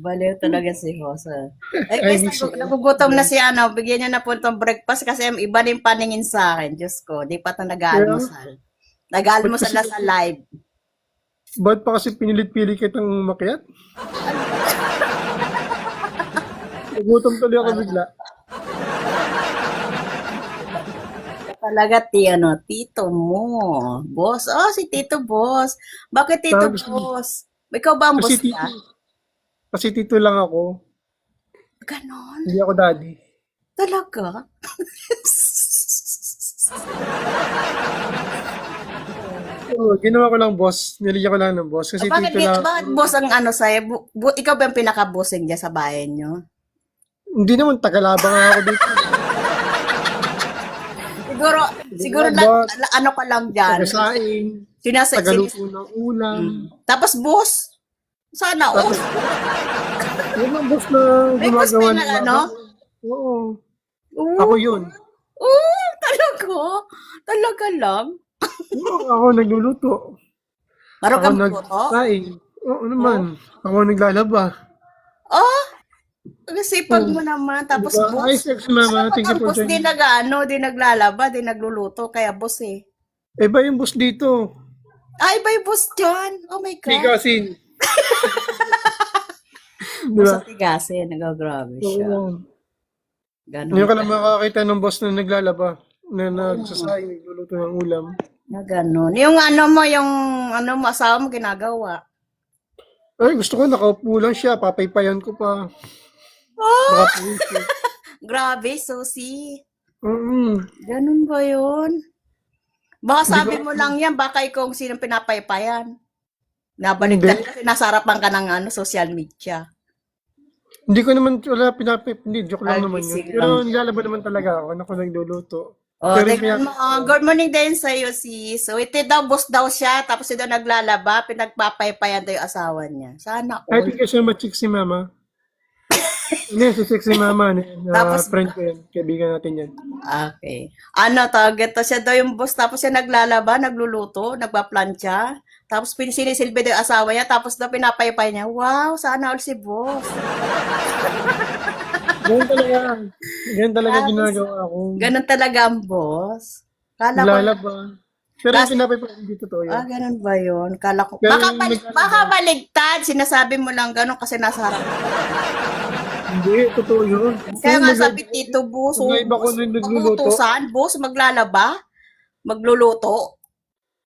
Baliw talaga si Jose. Eh, Ay, guys, miss you. nagugutom na si ano. Bigyan niya na po itong breakfast kasi iba na yung paningin sa akin. Diyos ko, di pa ito nag-aalmusal. Nag-aalmusal na sa live. Ba't pa kasi pinilit-pili kitang umakyat? Nagutom tuloy ako bigla. Talaga, tito mo. Boss. Oh, si Tito Boss. Bakit Tito Sabi ko, Boss? Ikaw ba ang boss Kasi niya? Kasi tito lang ako. Ganon. Hindi ako daddy. Talaga? Oo, ginawa ko lang boss. Nilagyan ko lang ng boss. Kasi Bakit, tito lang. bakit boss ang ano sa'yo? Ikaw ba yung pinaka-bossing dyan sa bahay nyo? Hindi naman, tagalabang nga ako dito. Siguro boss. ano ka lang dyan. Tagasaing, Sinasa, tagaluto ng ulam. Tapos boss, sana Tapos, yun ang boss na May boss gumagawa ka na, ng ano? Oo. Oo, Ako yun. talaga? Talaga lang? Oo, ako nagluluto. Marunong Ako kang magluto? nagsaing. Oo naman. Ako naglalaba. Oh, sipag mo naman. Tapos Diba? boss. Ay, sexy mama. Ano Thank you pag for boss, di joining. di naglalaba, di nagluluto. Kaya boss eh. Eh ba yung boss dito? Ay, ba yung boss dyan? Oh my God. Tigasin. Boss Diba? sa tigasin. Nagagrabe siya. Oo. Ganon. Ngayon ka lang makakita ng boss na naglalaba. Na nagsasaing, nagluluto ng ulam. Na ganon. Yung ano mo, asawa mo ginagawa. Ay, gusto ko nakaupo lang siya. Papaypayan ko pa. Oh, Baka puso. grabe, Susi. Mm. Ganun ba yun? Baka Hindi sabi ko- mo lang yan, baka ikaw ang sinong pinapaypayan. Nabaligtad Hindi. kasi nasarapan ka ng social media. Hindi ko naman, wala pinapip. Hindi, joke lang Ay, naman yun. gising Pero lang. naglalaba naman talaga ako. Ako nagluluto. Oh, Pero tingnan mo. Good morning din sa'yo, sis. So, ito daw, boss daw siya, tapos ito naglalaba, pinagpapaypayan daw yung asawa niya. Sana I all. think kasi sexy mama. Hindi, si sexy mama. Tapos- Friend ko yan. Kaibigan natin yan. Okay. Ano, target to siya daw yung boss, tapos siya naglalaba, nagluluto, nagpaplantya, tapos sinisilbi daw yung asawa niya, tapos daw pinapaypay niya. Wow, sana all si boss. Ganyan talaga. Ganyan talaga Tapos- ginagawa ko. Ganun talaga ang boss. Kala ko, Naglalaba. Pero yung Kasi- pinapay hindi totoo yun. ganun ba yun? Kala ko, Pero baka, yung naglalaba- baka baligtad, sinasabi mo lang ganun kasi nasa harap. Hindi, totoo yun. Kaya nga Nag- sabi Tito, boss, Kung iba ko boss, nung nagluluto. magutusan, boss, maglalaba, magluluto.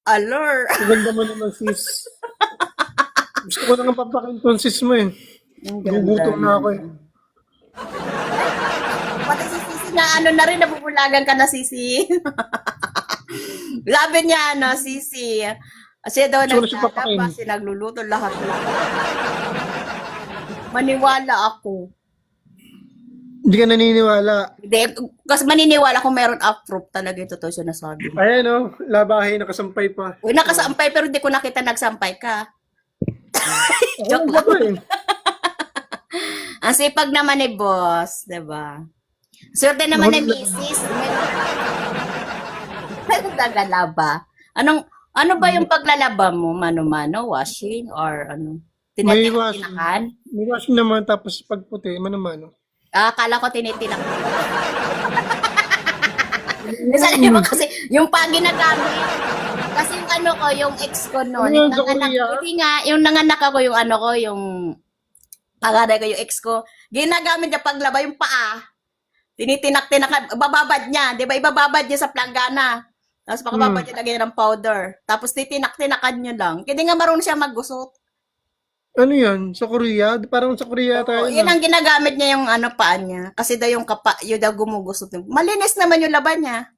Alor. Maganda mo naman, sis. Gusto ko na nga papakinton, sis mo eh. Gugutom na ako eh. Pati si Sisi na ano na rin, nabubulagan ka na, Sisi. Labi niya, ano, Sisi. Kasi daw Gusto ko na siya naglalaba, papakin. kasi nagluluto lahat. Maniwala ako. Hindi ka naniniwala. Hindi, kasi maniniwala kung meron approve talaga yung totoo siya nasabi. Ayan o, labahay, nakasampay pa. Uy, nakasampay pero hindi ko nakita nagsampay ka. Joke Ano ba eh? Ang sipag naman ni boss, 'di ba? Swerte naman ni Mrs. Meron naglalaba. Ano ba yung paglalaba mo? Mano-mano, washing, or ano? May washing. Tinitinakan? May washing naman, tapos pagputi, mano-mano. Akala ko tinitinak. Sabi mo kasi, yung pa ginagamit. Kasi yung ano ko, yung ex ko noon, Ano yung yun, sa nanganak, Korea? hindi nga, yung nanganak ako, yung ano ko, yung pangaray ko, yung ex ko, ginagamit niya paglaba yung paa. Tinitinak-tinak, bababad niya, di ba? Ibababad niya sa planggana. Tapos pakababad niya lagyan ng powder. Tapos titinak-tinakan niya lang. Hindi nga marunong siya maggusot. Ano yan? Sa Korea? Parang sa Korea tayo. Yun ang ginagamit niya yung ano paa niya. Kasi daw yung yun daw gumugusot. Malinis naman yung laban niya.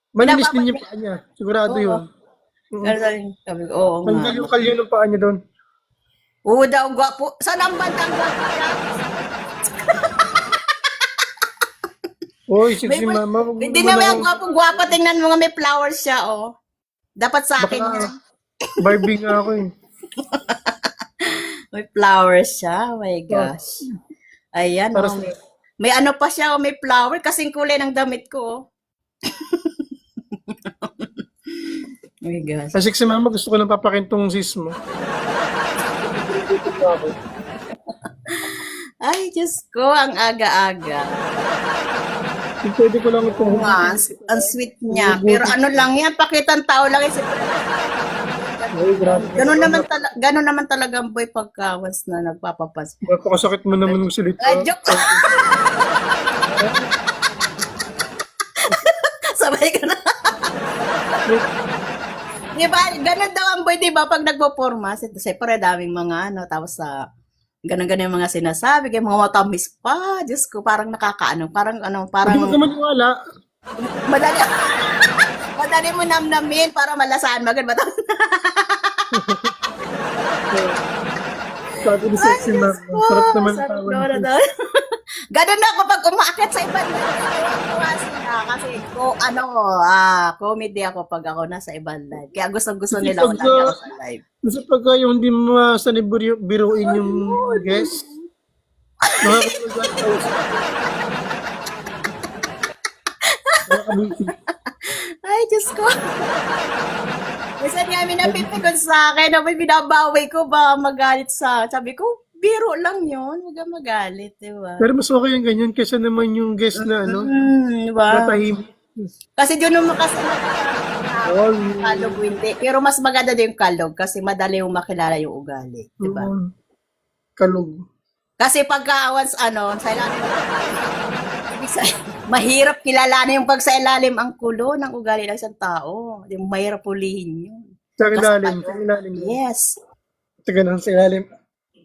Malinis Pinababad din yung paa niya. Sigurado Oo. yun. Sabi ko, oo Ang nga. kalyo-kalyo ng paa niya doon. Oo daw, gwapo. Saan ang bandang gwapo niya? Oy, sexy May- mama. Huwag Hindi mo naman naman- yung gwapo-gwapo. Tingnan mo nga may flowers siya, oh. Dapat sa akin Baka- yan. Barbie nga ako eh. May flowers siya. Oh my gosh. Ayan, Para oh. sa... May ano pa siya, oh. May flower. Kasing kulay ng damit ko, oh. Oh my gosh. Sa sexy mama, gusto ko lang papakintong sis mo. Ay, Diyos ko, ang aga-aga. Kung pwede ko lang ito. Ang sweet niya. Pero ano lang yan, pakitang tao lang. Ay, grabe. Ganun naman talaga ang boy pagka once na nagpapapas. Napakasakit mo naman ng salita. Joke. Sabay ka na. Di ba? Ganun daw ang boy, di ba? Pag nagpo-forma, siyempre daming mga ano, tapos sa ganun-ganun yung mga sinasabi, kaya mga matamis pa. Diyos ko, parang nakakaano, parang ano, Hindi parang mo ka maniwala. madali, madali mo namnamin para malasaan magad ba? Sabi ni sexy na. Sarap naman Sarap tawag. naman na. Ganun na kapag umaakit sa ibang live. Sila kasi comedy ako pag ako nasa ibang live. Kaya gusto nila ako lagi ako sa live. Kasi pagka yung hindi mo masanay biruin yung guest, nakakabisi. Ay, Diyos ko. Minsan nga may napipikon sa akin, may binabawi ko ba magalit sa, sabi ko, biro lang yun, huwag kang magalit, di ba? Pero mas okay yung ganyan kaysa naman yung guest na ano, Di ba? matahimik. Kasi doon naman kasi kalog hindi. Pero mas maganda din yung kalog kasi madali yung makilala yung ugali, di ba? Kalog. Kasi pagka once sa ilalim, ibig sabihin, mahirap kilalanin yung pag sa ilalim ang kulo ng ugali ng isang tao. Di mo mahirap pulihin yun. Sa ilalim, sa ilalim. Yes. Taga ng sa ilalim.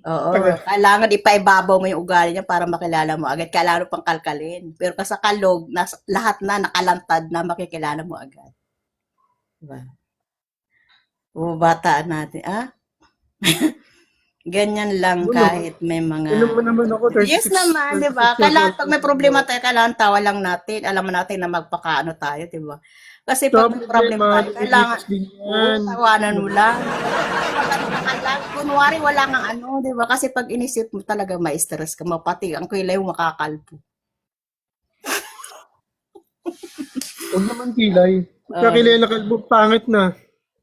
Oo. Okay. Kailangan ipaibabaw mo yung ugali niya para makilala mo agad. Kailangan mo pang kalkalin. Pero kasi sa kalog, lahat na nakalantad na makikilala mo agad. Diba? Bumabataan natin. Ganyan lang kahit may mga... Inom mo naman ako, 36. Yes naman, di ba? Kailangan pag may problema tayo, kailangan tawa lang natin. Alam mo natin na magpakaano tayo, di ba? Kasi pag may problema tayo, kailangan tawanan mo lang. Kunwari, wala kang ano, di ba? Kasi pag inisip mo talaga, ma-stress ka, mapati, ang kilay mo makakalpo. Huwag naman kilay. Kakilay na kalbo, pangit na.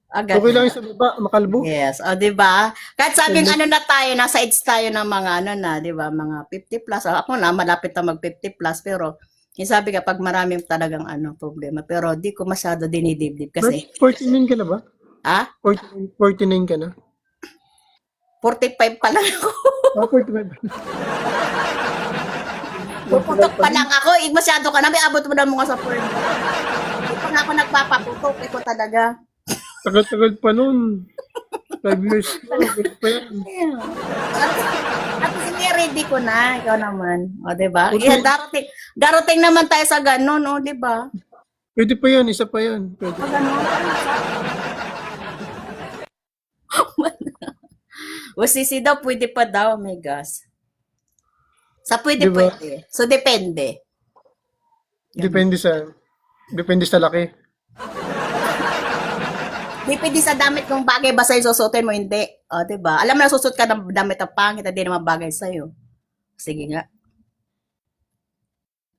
Agad. Okay lang yung sa baba, makalbo. Yes, o di ba? Kahit sabing ano na tayo, nasa age tayo ng mga ano na, di ba? Mga 50 plus. Ako na, malapit na mag 50 plus. Pero, yung sabi ka, pag maraming talagang problema. Pero, di ko masyado dinidibdib kasi... 49 ka na ba? 49 ka na? 45 pa lang ako. 45. Puputok pa lang ako. Masyado ka na. May abot mo na mga sa 40. Hindi pa nga ako nagpapaputok. Ito talaga. Tagal-tagal pa nun. 5 years. Pa yan. At ready ko na. Ikaw naman. O, diba? Yeah, darating naman tayo sa ganon, o, diba? Pwede pa yan, isa pa yan. Pwede. Ganon. O, sisi daw, pwede pa daw. Oh my gosh. Sa pwede, Diba? pwede. So, depende. Depende sa laki. Depende sa damit kung bagay ba sa'yo susutin mo, hindi. O, diba? Alam mo na susut ka ng damit na pangit, hindi naman bagay sa'yo. Sige nga.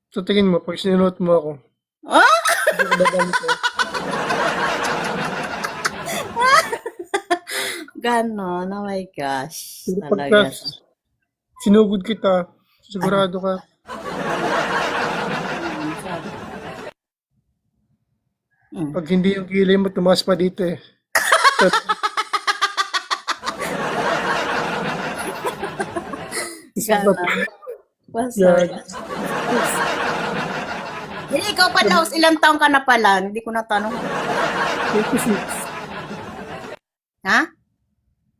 So, tingin mo, pag sinuot mo ako. Hindi ko dadamit mo. Ganon, oh my gosh. Pero Talaga. pagka sinugod kita, sigurado ka. Pag hindi yung kilay mo, tumaas pa dito eh. Ganon. Basta. Yeah. Hindi, ikaw pa daw, ilang taong ka na pala? Hindi ko natanong. 36. Ha?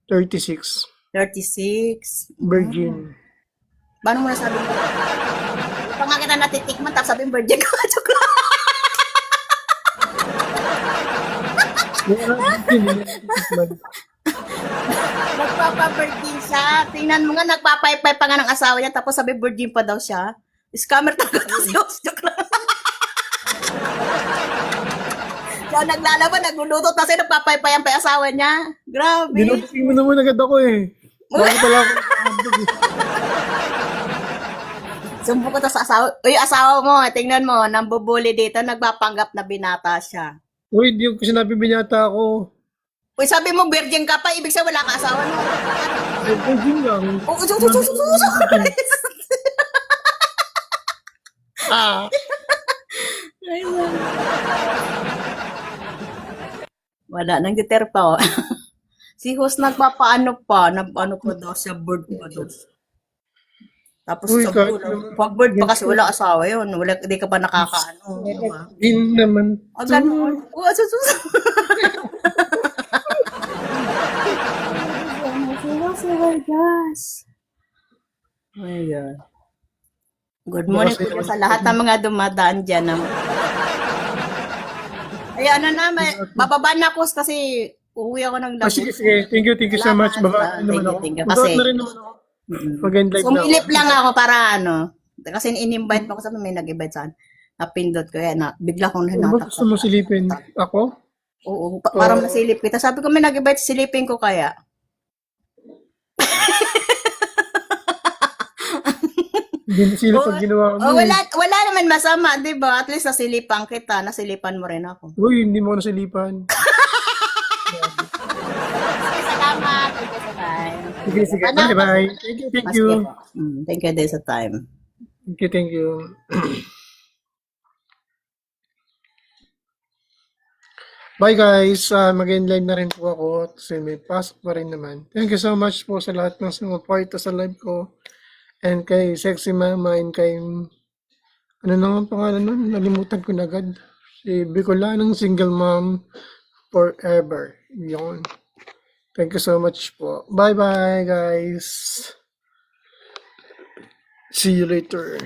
36. 36. Virgin. Paano mo nasabi mo? Pa nga kita natitikman, tapos sabi virgin ka. Joke lang. Nagpapa-virgin siya. Tingnan mo nga, nagpapaypay pa nga ng asawa niya, tapos sabi virgin pa daw siya. Scammer talaga to siya. Joke lang. Siya naglalaban, nagluluto, tapos nagpapaypayan pa yung asawa niya. Grabe. Dinutising mo naman agad ako eh. Bakit pala ako nakakabog eh. Sumbo ko to sa asawa. Uy, asawa mo, tingnan mo, nambubuli dito, nagpapanggap na binata siya. Uy, di ko sinabi binyata ako. Uy, sabi mo, virgin ka pa, ibig sabihin wala ka asawa mo. Yun lang. Oh, Ah, Ay, wala. Wala, nang deter pa. Oh. Si host nagpapaano pa, nag-ano pa daw sa board pa daw. Tapos uy, sa kahit board, naman. pag board pa kasi wala asawa yun. Wala, hindi ka pa nakakaano. Diba? Din naman. O, ganun. Oh, Oh my God. Good morning po sa lahat ng mga dumadaan dyan. Ay, ano na, bababa na ako kasi uuwi ako ng Ah, sige, sige. Thank you so much. Baba naman ako. Thank you. Baba Kasi, na rin naman ako. Mag-end live na ako. sumilip lang ako para ano. Kasi in-invite mo ko sa may nag-invite saan. Napindot ko yan. Bigla kong Ano ba gusto mo silipin? Ako? Oo, parang nasilip kita. Sabi ko may nag-invite, silipin ko kaya. Hindi na sila pag ginawa Oh, mo. wala naman masama, 'di ba? At least nasilipan kita, nasilipan mo rin ako. Uy, hindi mo ako nasilipan. Salamat. Thank you sa time. Sige, sige. Bye-bye. Thank you. Thank you din sa time. Thank you. Bye guys. Mag-end live na rin po ako. Kasi may pasok pa rin naman. Thank you so much po sa lahat ng sumaport sa live ko. And kay Sexy Mama and kay... Ano na nga ang pangalan nun? Nalimutan ko na agad. Si Bicolanong Single Mom Forever. Yun. Thank you so much po. Bye-bye guys. See you later.